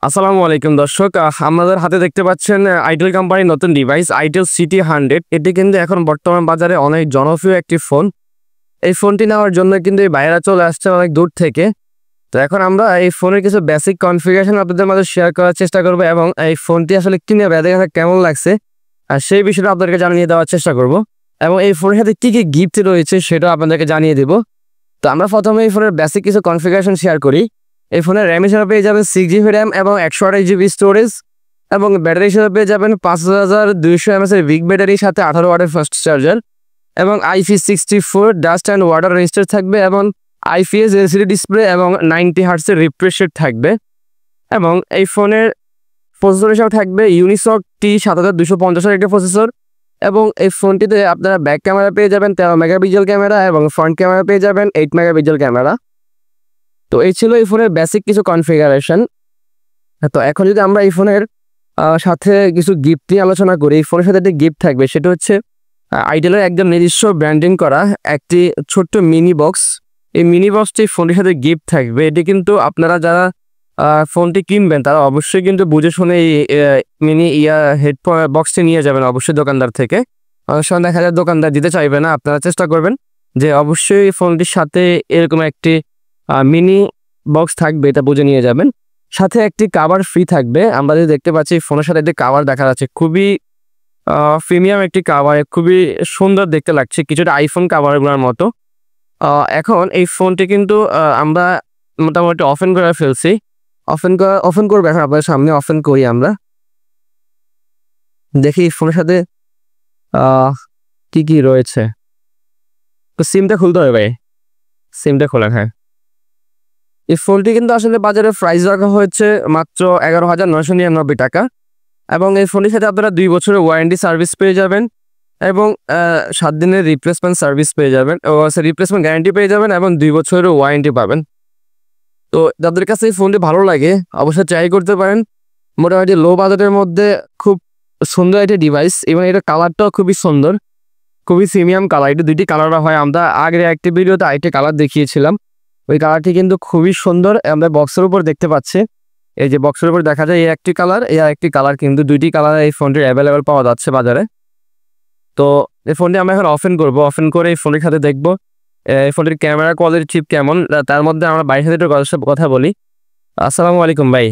আসসালামু আলাইকুম দর্শক, আমাদের হাতে দেখতে পাচ্ছেন আইটেল কোম্পানির নতুন ডিভাইস আইটেল সিটি 100। এটি কিন্তু এখন বর্তমান বাজারে অনেক জনপ্রিয় একটি ফোন। এই ফোনটি নেওয়ার জন্য কিন্তু এই বাইরে চলে আসছে অনেক দূর থেকে। তো এখন আমরা এই ফোনের কিছু বেসিক কনফিগারেশন আপনাদের মাঝে শেয়ার করার চেষ্টা করব এবং এই ফোনটি আসলে কিনে দেখে কেমন লাগছে আর সেই বিষয়টা আপনাদেরকে জানিয়ে দেওয়ার চেষ্টা করব এবং এই ফোনের সাথে কী কী গিফট রয়েছে সেটাও আপনাদেরকে জানিয়ে দেব। তো আমরা প্রথমে এই ফোনের বেসিক কিছু কনফিগারেশন শেয়ার করি। এই ফোনের র্যাম হিসেবে পেয়ে যাবেন 6GB র্যাম এবং 128GB স্টোরেজ এবং ব্যাটারি হিসেবে পেয়ে যাবেন 5200 mAh বিগ ব্যাটারির সাথে 18 ওয়াটের ফাস্ট চার্জার এবং IP64 dust and water register থাকবে এবং IPS LCD ডিসপ্লে এবং 90 Hz রিফ্রেশ রেট থাকবে এবং এই ফোনের প্রসেসর হিসাবে থাকবে ইউনিসক T7250 একটি প্রসেসর এবং এই ফোনটিতে আপনারা ব্যাক ক্যামেরা পেয়ে যাবেন 13 মেগাপিক্সেল ক্যামেরা এবং ফ্রন্ট ক্যামেরা পেয়ে যাবেন 8 মেগাপিক্সেল ক্যামেরা। তো এই ছিল এই ফোনের বেসিক কিছু কনফিগারেশন। তো এখন যদি আমরা এই ফোনের সাথে কিছু গিফট নিয়ে আলোচনা করি, এই ফোনের সাথে একটি গিফট থাকবে, সেটা হচ্ছে আইটেলের একদম নিজস্ব ব্র্যান্ডিং করা একটি ছোট্ট মিনি বক্স। এই মিনি বক্সটি ফোনের সাথে গিফট থাকবে। এটি কিন্তু আপনারা যারা ফোনটি কিনবেন তারা অবশ্যই কিন্তু বুঝে শুনে এই মিনি হেডফোন বক্সটি নিয়ে যাবেন অবশ্যই দোকানদার থেকে। অনেক সময় দেখা যায় দোকানদার দিতে চাইবে না, আপনারা চেষ্টা করবেন যে অবশ্যই ফোনটির সাথে এরকম একটি মিনি বক্স থাকবে, এটা বুঝে নিয়ে যাবেন। সাথে একটি কাভার ফ্রি থাকবে। আমরা যদি দেখতে পাচ্ছি ফোনের সাথে একটি কাভার দেখা যাচ্ছে, খুবই প্রিমিয়াম একটি কাভার, খুবই সুন্দর দেখতে লাগছে, কিছুটা আইফোন কাভারগুলোর মতো। এখন এই ফোনটি কিন্তু আমরা মোটামুটি ওপেন করে ফেলছি। ওপেন করবো এখন আপনাদের সামনে। ওপেন করি আমরা, দেখি ফোনের সাথে কি কি রয়েছে। তো সিমটা খুলতে হবে ভাই, সিমটা খোলা। হ্যাঁ, এই ফোনটি কিন্তু আসলে বাজারে প্রাইস রাখা হয়েছে মাত্র 11,999 টাকা এবং এই ফোনটির সাথে আপনারা 2 বছরের ওয়ারেন্টি সার্ভিস পেয়ে যাবেন এবং 7 দিনের রিপ্লেসমেন্ট সার্ভিস পেয়ে যাবেন, রিপ্লেসমেন্ট গ্যারান্টি পেয়ে যাবেন এবং 2 বছরের ওয়ারেন্টি পাবেন। তো যাদের কাছে এই ফোনটি ভালো লাগে অবশ্যই ট্রাই করতে পারেন। মোটামুটি লো বাজেটের মধ্যে খুব সুন্দর একটি ডিভাইস এবং এটা কালারটাও খুবই সুন্দর, খুবই প্রিমিয়াম কালার। এটা দুইটি কালার হয়, আমরা আগের একটি ভিডিওতে আরেকটি কালার দেখিয়েছিলাম। ওই কালারটি কিন্তু খুবই সুন্দর, আমরা বক্সের উপর দেখতে পাচ্ছি। এই যে বক্সের উপর দেখা যায় এই একটি কালার, এই একটি কালার, কিন্তু দুইটি কালার এই ফোনটির অ্যাভেলেবেল পাওয়া যাচ্ছে বাজারে। তো এই ফোনটি আমরা এখন ওপেন করবো। ওপেন করে এই ফোনের সাথে দেখবো এই ফোনটির ক্যামেরা কোয়ালিটি ঠিক কেমন। তার মধ্যে আমরা বাইরের সাথে একটু কথা বলি। আসসালামু আলাইকুম ভাই।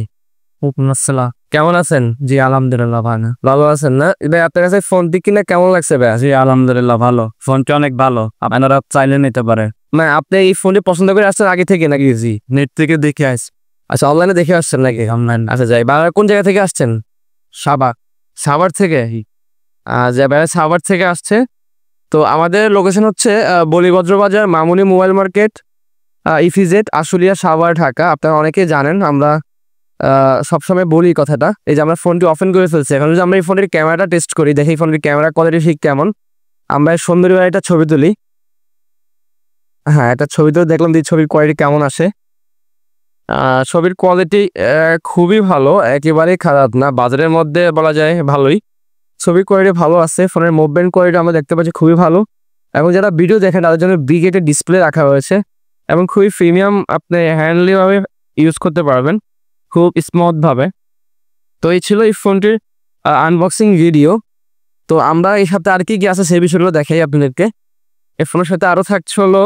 আসসালাম। কেমন আছেন? জি আলহামদুলিল্লাহ ভালো। ভালো আছেন না ভাই? আপনার কাছে ফোনটি কিনে কেমন লাগছে ভাই? জি আলহামদুলিল্লাহ ভালো, ফোনটি অনেক ভালো, আপনারা চাইলে নিতে পারে। মানে আপনি এই ফোনটি পছন্দ করে আসছেন আগে থেকে নাকি? জি নেট থেকে দেখে আসছি। আচ্ছা, অনলাইনে দেখে আসছেন নাকি? অনলাইন। আচ্ছা যাই, বাংলার কোন জায়গা থেকে আসছেন? সাবার। সাভার থেকে? যে বাইরে সাভার থেকে আসছে। তো আমাদের লোকেশন হচ্ছে বলিভদ্র বাজার, মামুনি মোবাইল মার্কেট, ইফিজেড, আশুলিয়া, সাভার, ঢাকা। আপনারা অনেকেই জানেন, আমরা সবসময় বলি কথাটা। এই যে আমরা ফোনটি ওপেন করে ফেলছি, এখন যদি আমরা এই ফোনের ক্যামেরাটা টেস্ট করি, দেখি ফোনের ক্যামেরা কোয়ালিটি ঠিক কেমন। আমরা সুন্দরী একটা ছবি তুলি। হ্যাঁ, একটা ছবি তুলে দেখলাম যে ছবির কোয়ালিটি কেমন আসে। ছবির কোয়ালিটি খুবই ভালো, একেবারেই খারাপ না, বাজারের মধ্যে বলা যায় ভালোই। ছবির কোয়ালিটি ভালো আছে, ফোনের মুভমেন্ট কোয়ালিটি আমরা দেখতে পাচ্ছি খুবই ভালো এবং যারা ভিডিও দেখেন তাদের জন্য বিগ একটা ডিসপ্লে রাখা হয়েছে এবং খুবই প্রিমিয়াম, আপনি হ্যান্ডলিভাবে ইউজ করতে পারবেন খুব স্মুথভাবে। তো এই ছিল এই ফোনটির আনবক্সিং ভিডিও। তো আমরা এই সাথে আর কি কি আছে সেই বিষয়গুলো দেখাই আপনাদেরকে। এই ফোনের সাথে আরও থাকছে হলো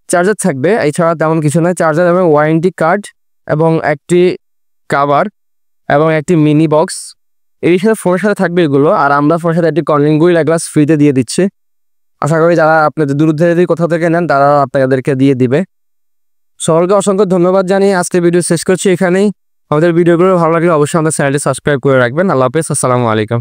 চার্জার থাকবে, এছাড়া তেমন কিছু নয়। চার্জার এবং ওয়ারেন্টি কার্ড এবং একটি কাভার এবং একটি মিনি বক্স, এই সাথে ফোনের সাথে থাকবে এগুলো। আর আমরা ফোনের সাথে একটি কলিং হুইল এক গ্লাস ফ্রিতে দিয়ে দিচ্ছে। আশা করি যারা আপনাদের দূর থেকে কোথাও থেকে নেন তারা আপনাদেরকে দিয়ে দিবে। সকলকে অসংখ্য ধন্যবাদ জানিয়ে আজকে ভিডিও শেষ করছি এখানেই। আমাদের ভিডিওগুলো ভালো লাগলে অবশ্যই আমাদের চ্যানেলটি সাবস্ক্রাইব করে রাখবেন। আল্লাহ হাফেজ, আসসালামু আলাইকুম।